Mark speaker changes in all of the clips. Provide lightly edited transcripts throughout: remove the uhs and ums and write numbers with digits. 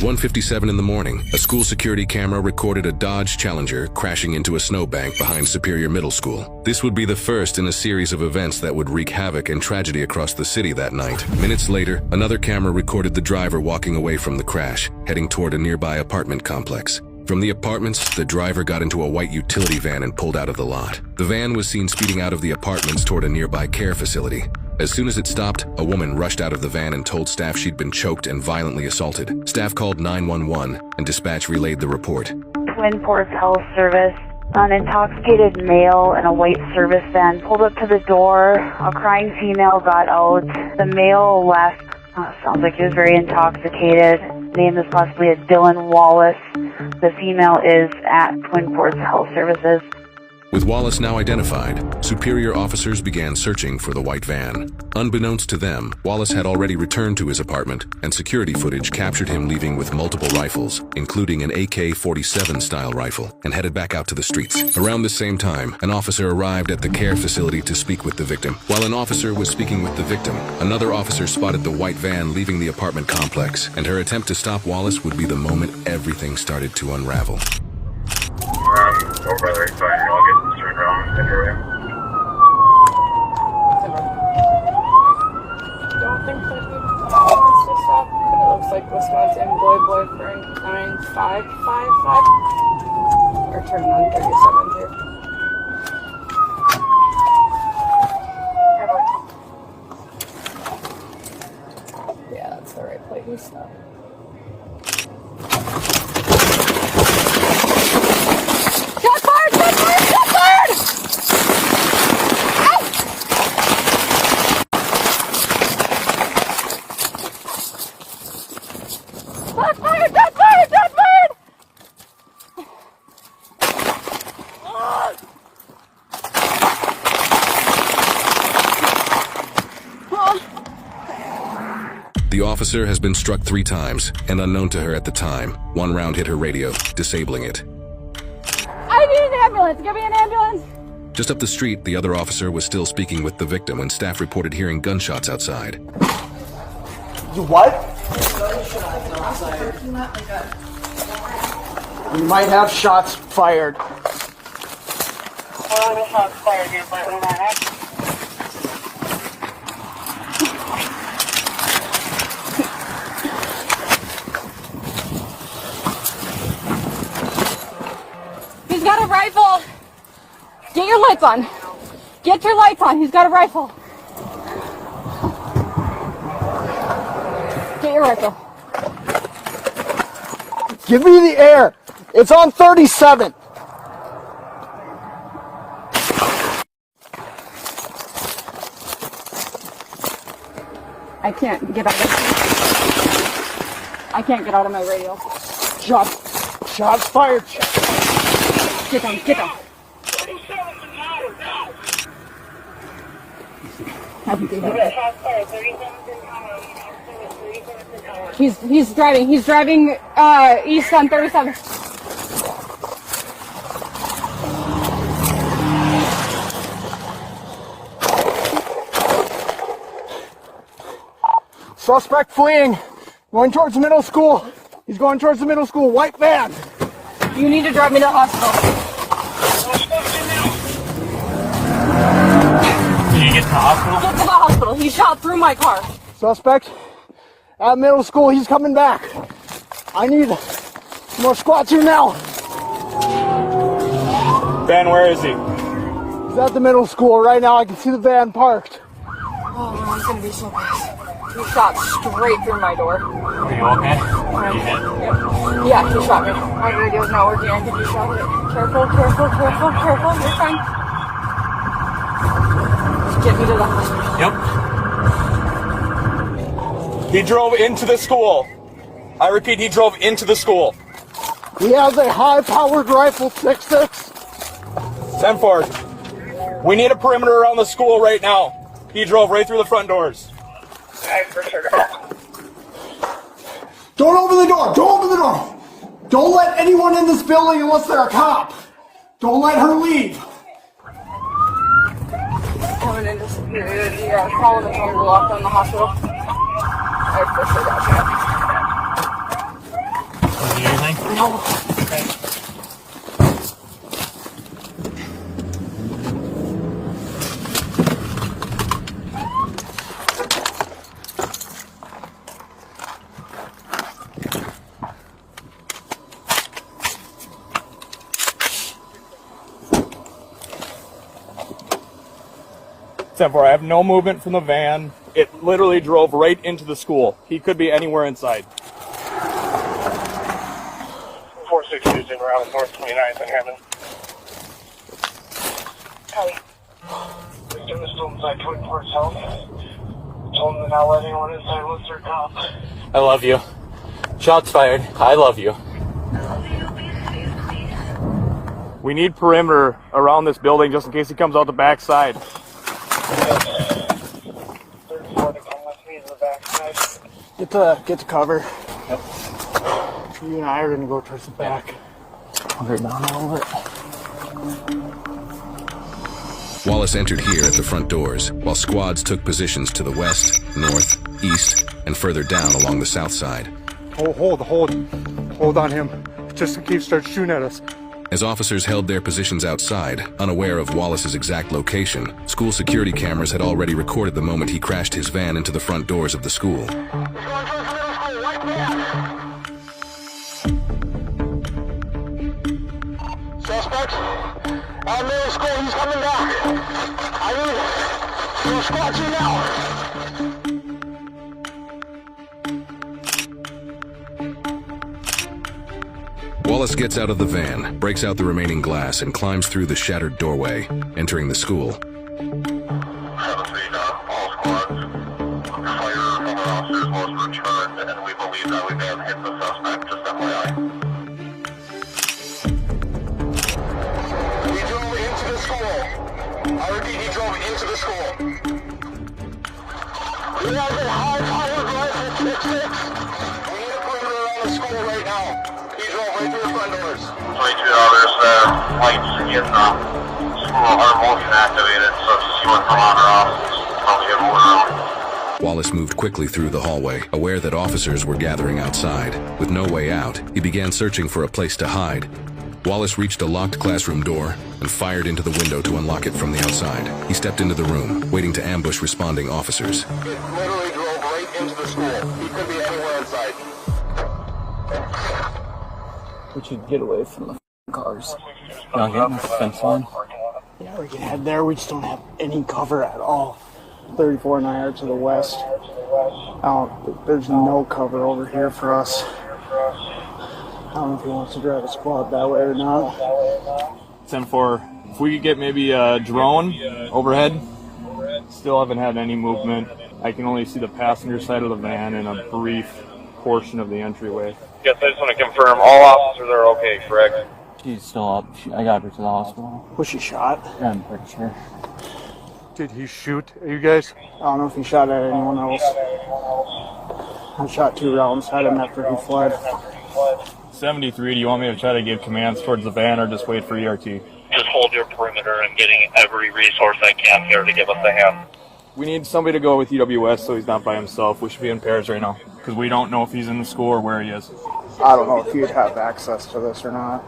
Speaker 1: At 1:57 in the morning, a school security camera recorded a Dodge Challenger crashing into a snowbank behind Superior Middle School. This would be the first in a series of events that would wreak havoc and tragedy across the city that night. Minutes later, another camera recorded the driver walking away from the crash, heading toward a nearby apartment complex. From the apartments, the driver got into a white utility van and pulled out of the lot. The van was seen speeding out of the apartments toward a nearby care facility. As soon as it stopped, a woman rushed out of the van and told staff she'd been choked and violently assaulted. Staff called 911 and dispatch relayed the report.
Speaker 2: Twin Ports Health Service. An intoxicated male in a white service van pulled up to the door. A crying female got out. The male left. Sounds like he was very intoxicated. Name is possibly a Dylan Wallace. The female is at Twin Ports Health Services.
Speaker 1: With Wallace now identified, Superior officers began searching for the white van. Unbeknownst to them, Wallace had already returned to his apartment, and security footage captured him leaving with multiple rifles, including an AK-47 style rifle, and headed back out to the streets. Around the same time, an officer arrived at the care facility to speak with the victim. While an officer was speaking with the victim, another officer spotted the white van leaving the apartment complex, and her attempt to stop Wallace would be the moment everything started to unravel.
Speaker 3: Over by the right side, I'll get turned around and your way.
Speaker 4: Don't think that he wants to stop, but it looks like Wisconsin boy Frank 9555 or turning on 37 here. Yeah, that's the right plate. He stopped.
Speaker 1: The officer has been struck 3 times, and unknown to her at the time, one round hit her radio, disabling it.
Speaker 4: I need an ambulance! Give me an ambulance!
Speaker 1: Just up the street, the other officer was still speaking with the victim when staff reported hearing gunshots outside.
Speaker 5: You what? You might have shots fired.
Speaker 2: Shots fired here, but we're not.
Speaker 4: He's got a rifle! Get your lights on! Get your lights on! He's got a rifle! Get your rifle.
Speaker 5: Give me the air! It's on 37!
Speaker 4: I can't get out of I can't get out of my radio.
Speaker 5: Shots fired!
Speaker 4: Get down, get down. He's driving east on 37.
Speaker 5: Suspect fleeing, going towards the middle school. He's going towards the middle school, white van.
Speaker 4: You need to drive me to the hospital.
Speaker 3: Can you get to the hospital?
Speaker 4: Get to the hospital. He shot through my car.
Speaker 5: Suspect at middle school, he's coming back. I need more squads here now.
Speaker 3: Ben, where is he?
Speaker 5: He's at the middle school right now. I can see the van parked.
Speaker 4: Oh, I'm gonna be so pissed. He shot straight through my door.
Speaker 3: Are you okay? You hit?
Speaker 4: Yep. Yeah, he shot me. My radio's not working. I think he shot it. Careful, careful, careful, careful. You're fine. Get me to the hospital.
Speaker 3: Yep. He drove into the school. I repeat, he drove into the school.
Speaker 5: He has a high-powered rifle, 6.6.
Speaker 3: 10-4. We need a perimeter around the school right now. He drove right through the front doors.
Speaker 5: Don't open the door! Don't open the door! Don't let anyone in this building unless they're a cop. Don't let her leave.
Speaker 4: Coming into Superior, the call the locked on the hospital. I for sure got shot.
Speaker 6: need anything?
Speaker 4: No.
Speaker 6: Okay.
Speaker 7: 10-4, I have no movement from the van. It literally drove right into the school. He could be anywhere inside.
Speaker 3: 460 is in around North 29th and Hammond.
Speaker 2: Copy.
Speaker 3: The student's still inside Twin Ports Health. Told him to not let anyone inside unless they're cop.
Speaker 6: I love you. Shots fired. I love you.
Speaker 7: We need perimeter around this building just in case he comes out the back side.
Speaker 3: 34 to come with me to the backside.
Speaker 5: Get to cover. Yep. You and I are gonna go towards the back.
Speaker 6: I'll go down a little bit.
Speaker 1: Wallace entered here at the front doors, while squads took positions to the west, north, east, and further down along the south side.
Speaker 5: Hold on him, just in case he starts shooting at us.
Speaker 1: As officers held their positions outside, unaware of Wallace's exact location, school security cameras had already recorded the moment he crashed his van into the front doors of the school.
Speaker 3: Suspect? At middle school, he's coming back. I need to squad you now.
Speaker 1: Wallace gets out of the van, breaks out the remaining glass, and climbs through the shattered doorway, entering the school.
Speaker 3: 7-3 down, all squads. Fire from the officers was returned, and we believe that we may have hit the suspect, just FYI. He drove into the school. I repeat, he drove into the school. We have a high-powered rifle 6-6. We need a perimeter around the school right now. He drove right through the front doors. 22 others, lights in the school are motion activated, so if you see one come on or off, probably get moving around.
Speaker 1: Wallace moved quickly through the hallway, aware that officers were gathering outside. With no way out, he began searching for a place to hide. Wallace reached a locked classroom door and fired into the window to unlock it from the outside. He stepped into the room, waiting to ambush responding officers.
Speaker 3: He literally drove right into the school. He could be anywhere inside.
Speaker 6: We should get away from the cars. You know, getting the fence line.
Speaker 5: Yeah, we can head there. We just don't have any cover at all. 34 and I are to the west. There's no cover over here for us. I don't know if he wants to drive a squad that way or not.
Speaker 7: 10-4, if we could get maybe a drone overhead. Still haven't had any movement. I can only see the passenger side of the van and a brief portion of the entryway.
Speaker 3: Yes, I just want to confirm all officers are okay, correct?
Speaker 6: She's still up. I got her to the hospital.
Speaker 5: Was she shot?
Speaker 6: Yeah, I'm pretty sure.
Speaker 5: Did he shoot at you guys? I don't know if he shot at anyone else. I shot 2 rounds at him after he fled.
Speaker 7: 73, do you want me to try to give commands towards the van or just wait for ERT?
Speaker 3: Just hold your perimeter and getting every resource I can here to give us a hand.
Speaker 7: We need somebody to go with EWS so he's not by himself. We should be in pairs right now because we don't know if he's in the school or where he is.
Speaker 5: I don't know if you'd have access to this or not,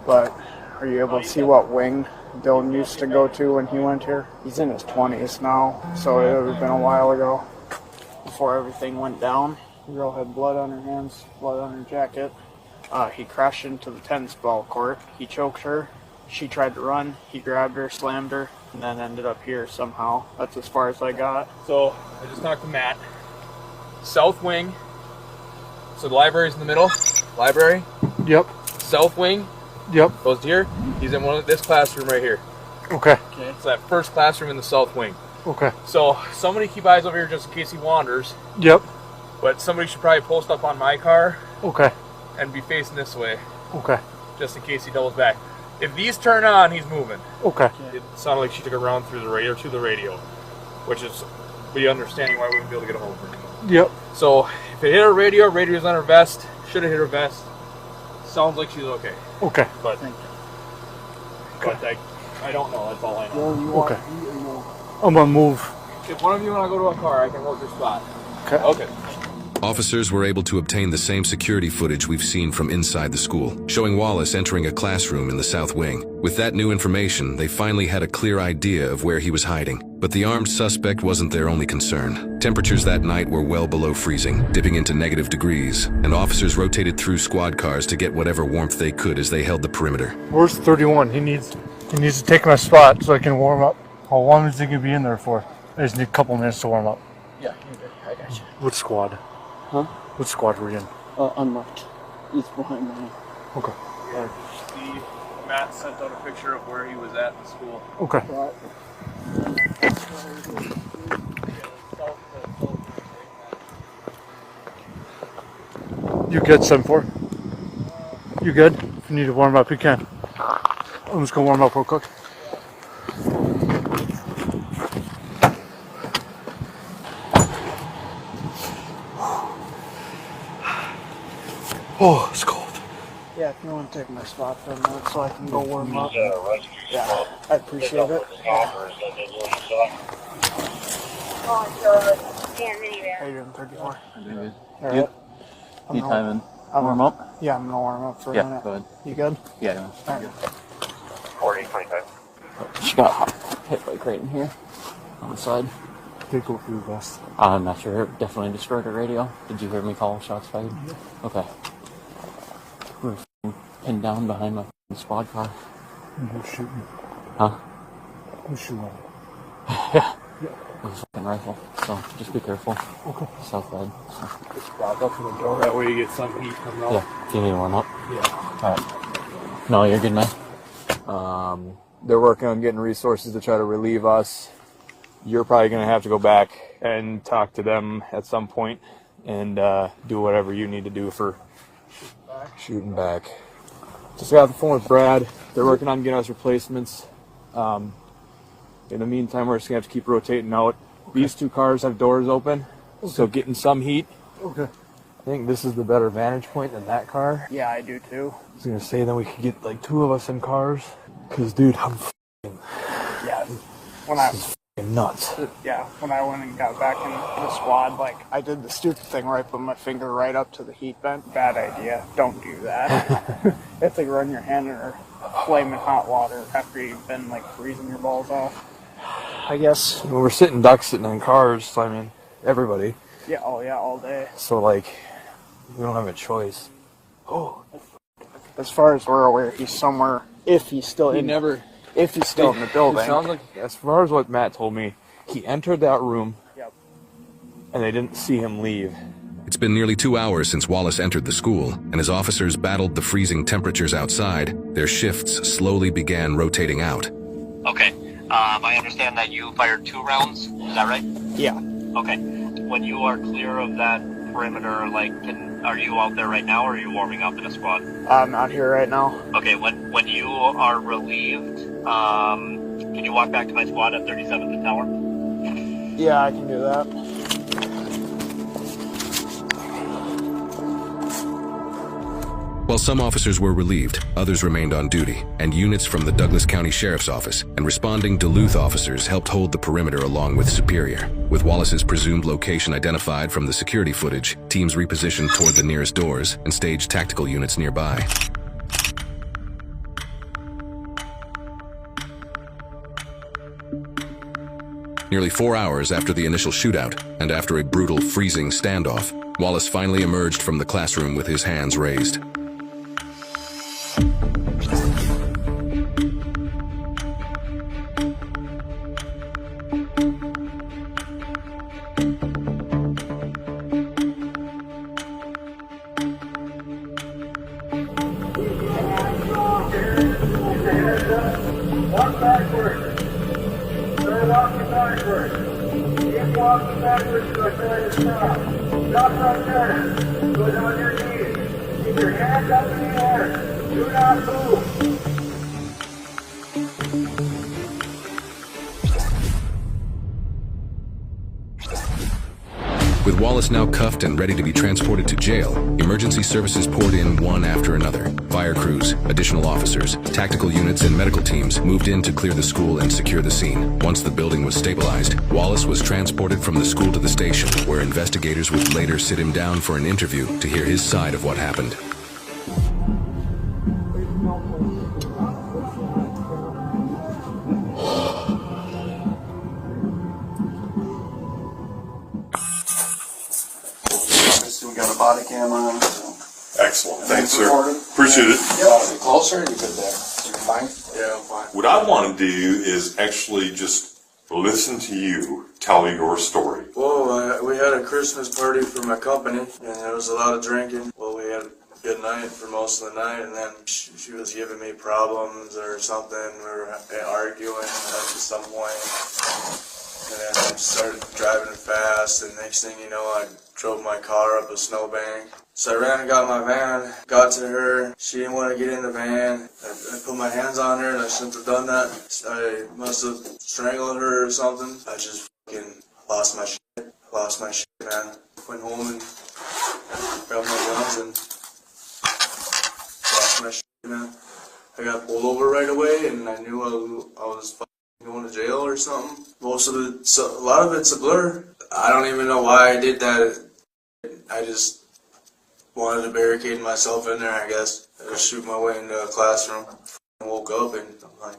Speaker 5: but are you able to see what wing Dylan used to go to when he went here? He's in his 20s now, so it would have been a while ago before everything went down. The girl had blood on her hands, blood on her jacket. He crashed into the tennis ball court. He choked her. She tried to run. He grabbed her, slammed her, and then ended up here somehow. That's as far as I got.
Speaker 7: So I just talked to Matt. South wing. So the library's in the middle. Library.
Speaker 5: Yep.
Speaker 7: South wing.
Speaker 5: Yep.
Speaker 7: Goes to here. He's in this classroom right here.
Speaker 5: Okay.
Speaker 7: Okay. So that first classroom in the south wing.
Speaker 5: Okay.
Speaker 7: So somebody keep eyes over here just in case he wanders.
Speaker 5: Yep.
Speaker 7: But somebody should probably post up on my car
Speaker 5: Okay.
Speaker 7: and be facing this way
Speaker 5: Okay.
Speaker 7: just in case he doubles back. If these turn on, he's moving.
Speaker 5: Okay.
Speaker 7: It sounded like she took a round through the radio to the radio, which is the understanding why we wouldn't be able to get a hold of her.
Speaker 5: Yep.
Speaker 7: So if it hit her radio, radio's on her vest. Should have hit her vest. Sounds like she's okay.
Speaker 5: Okay.
Speaker 7: But I don't know. That's all I know.
Speaker 5: Okay. I'm gonna move.
Speaker 7: If one of you want to go to a car, I can hold your spot.
Speaker 5: Okay.
Speaker 7: Okay.
Speaker 1: Officers were able to obtain the same security footage we've seen from inside the school, showing Wallace entering a classroom in the south wing. With that new information, they finally had a clear idea of where he was hiding. But the armed suspect wasn't their only concern. Temperatures that night were well below freezing, dipping into negative degrees, and officers rotated through squad cars to get whatever warmth they could as they held the perimeter.
Speaker 8: Where's 31? He needs to take my spot so I can warm up. How long is he gonna be in there for? I just need a couple minutes to warm up.
Speaker 6: Yeah, you're good. I got you.
Speaker 8: What squad?
Speaker 6: Huh?
Speaker 8: What squad were you in?
Speaker 6: Unmarked. He's behind me.
Speaker 8: Okay.
Speaker 7: Matt sent out a picture of where he was at in school.
Speaker 8: Okay. You good, 7-4? You good? If you need to warm up, you can. I'm just gonna warm up real quick. Oh, it's cold.
Speaker 5: Yeah, if you want to take my spot for a minute so I can go warm up. Yeah, I appreciate it. How you doing, 34?
Speaker 6: Good.
Speaker 5: All
Speaker 6: You?
Speaker 5: right.
Speaker 6: Need time and warm up?
Speaker 5: Yeah, I'm gonna warm up for a
Speaker 6: Yeah,
Speaker 5: minute.
Speaker 6: go ahead.
Speaker 5: You good?
Speaker 6: Yeah.
Speaker 5: All right.
Speaker 3: 40-25.
Speaker 6: She got hit like right in here on the side.
Speaker 8: Take over your vest.
Speaker 6: I'm not sure. It definitely destroyed her radio. Did you hear me call shots fired? Okay. We were pinned down behind my squad car.
Speaker 8: Who's shooting?
Speaker 6: Huh?
Speaker 8: Who's shooting?
Speaker 6: Yeah. It was a fucking rifle. So just be careful.
Speaker 8: Okay.
Speaker 6: South side. So.
Speaker 8: Walk up to the door. That way you get some heat coming out.
Speaker 6: Yeah. If you need to warm up.
Speaker 8: Yeah.
Speaker 6: Alright. No, you're good, man.
Speaker 7: They're working on getting resources to try to relieve us. You're probably going to have to go back and talk to them at some point and do whatever you need to do for shooting back. Just got off the phone with Brad. They're working on getting us replacements. In the meantime, we're just going to have to keep rotating out. Okay. These two cars have doors open, so getting some heat.
Speaker 8: Okay.
Speaker 7: I think this is the better vantage point than that car.
Speaker 5: Yeah, I do too.
Speaker 7: I was going to say then we could get like two of us in cars. Because, dude, I'm
Speaker 5: Yeah. When I
Speaker 7: nuts.
Speaker 5: Yeah, when I went and got back in the squad, like, I did the stupid thing where I put my finger right up to the heat vent. Bad idea. Don't do that. You have to run your hand in flaming hot water after you've been, like, freezing your balls off. I guess.
Speaker 7: When we're sitting ducks sitting in cars, so I mean, everybody.
Speaker 5: Yeah, oh yeah, all day.
Speaker 7: So, like, we don't have a choice.
Speaker 5: Oh. As far as we're aware, he's somewhere, if he's still in the building.
Speaker 7: It sounds like, as far as what Matt told me, he entered that room,
Speaker 5: Yep.
Speaker 7: and they didn't see him leave.
Speaker 1: It's been nearly 2 hours since Wallace entered the school, and as officers battled the freezing temperatures outside, their shifts slowly began rotating out.
Speaker 9: Okay, I understand that you fired 2 rounds, is that right?
Speaker 5: Yeah.
Speaker 9: Okay, when you are clear of that perimeter, like, are you out there right now, or are you warming up in a squad?
Speaker 5: I'm out here right now.
Speaker 9: Okay, when you are relieved, can you walk back to my squad at 37th Tower?
Speaker 5: Yeah, I can do that.
Speaker 1: While some officers were relieved, others remained on duty, and units from the Douglas County Sheriff's Office and responding Duluth officers helped hold the perimeter along with Superior. With Wallace's presumed location identified from the security footage, teams repositioned toward the nearest doors and staged tactical units nearby. Nearly 4 hours after the initial shootout, and after a brutal, freezing standoff, Wallace finally emerged from the classroom with his hands raised.
Speaker 3: Walk backwards. Start walking backwards. Keep walking backwards to I tell you to stop. Stop right there. Go down your knees. Keep your hands up in the air. Do not move.
Speaker 1: With Wallace now cuffed and ready to be transported to jail, emergency services poured in one after another. Fire crews, additional officers, tactical units, and medical teams moved in to clear the school and secure the scene. Once the building was stabilized, Wallace was transported from the school to the station, where investigators would later sit him down for an interview to hear his side of what happened.
Speaker 10: We got a body camera on, so.
Speaker 11: Excellent. Thanks, sir.
Speaker 10: Recorded.
Speaker 11: Appreciate it.
Speaker 10: Yeah. Closer, you good there? You're fine? Yeah, I'm fine.
Speaker 11: What I want to do is actually just listen to you tell your story.
Speaker 10: Well, we had a Christmas party for my company, and there was a lot of drinking. Well, we had a good night for most of the night, and then she was giving me problems or something. We were arguing at some point. And then I started driving fast, and next thing you know, I drove my car up a snowbank. So I ran and got my van, got to her. She didn't want to get in the van. I put my hands on her, and I shouldn't have done that. I must have strangled her or something. I just fucking lost my shit. Lost my shit, man. Went home and grabbed my guns and lost my shit, man. I got pulled over right away, and I knew I was going to jail or something. Most of it, a lot of it's a blur. I don't even know why I did that. I just wanted to barricade myself in there, I guess. I just shoot my way into a classroom. I woke up and I'm like,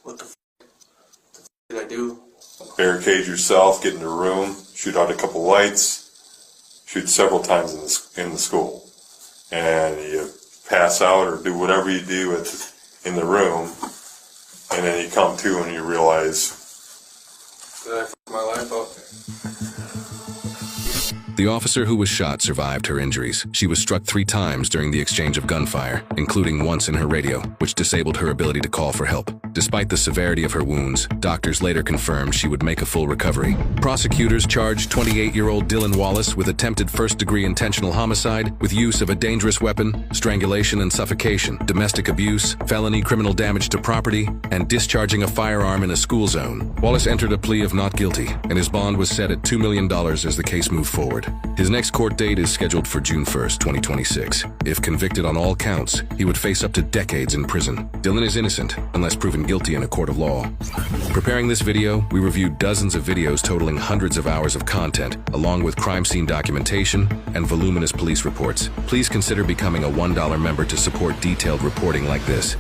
Speaker 10: what the did I do?
Speaker 11: Barricade yourself, get in the room, shoot out a couple lights, shoot several times in the school. And you pass out or do whatever you do in the room. And then you come to and you realize
Speaker 10: that I fucked my life up.
Speaker 1: The officer who was shot survived her injuries. She was struck 3 times during the exchange of gunfire, including once in her radio, which disabled her ability to call for help. Despite the severity of her wounds, doctors later confirmed she would make a full recovery. Prosecutors charged 28-year-old Dylan Wallace with attempted first-degree intentional homicide with use of a dangerous weapon, strangulation and suffocation, domestic abuse, felony criminal damage to property, and discharging a firearm in a school zone. Wallace entered a plea of not guilty, and his bond was set at $2 million as the case moved forward. His next court date is scheduled for June 1st, 2026. If convicted on all counts, he would face up to decades in prison. Dylan is innocent, unless proven guilty in a court of law. Preparing this video, we reviewed dozens of videos totaling hundreds of hours of content, along with crime scene documentation and voluminous police reports. Please consider becoming a $1 member to support detailed reporting like this.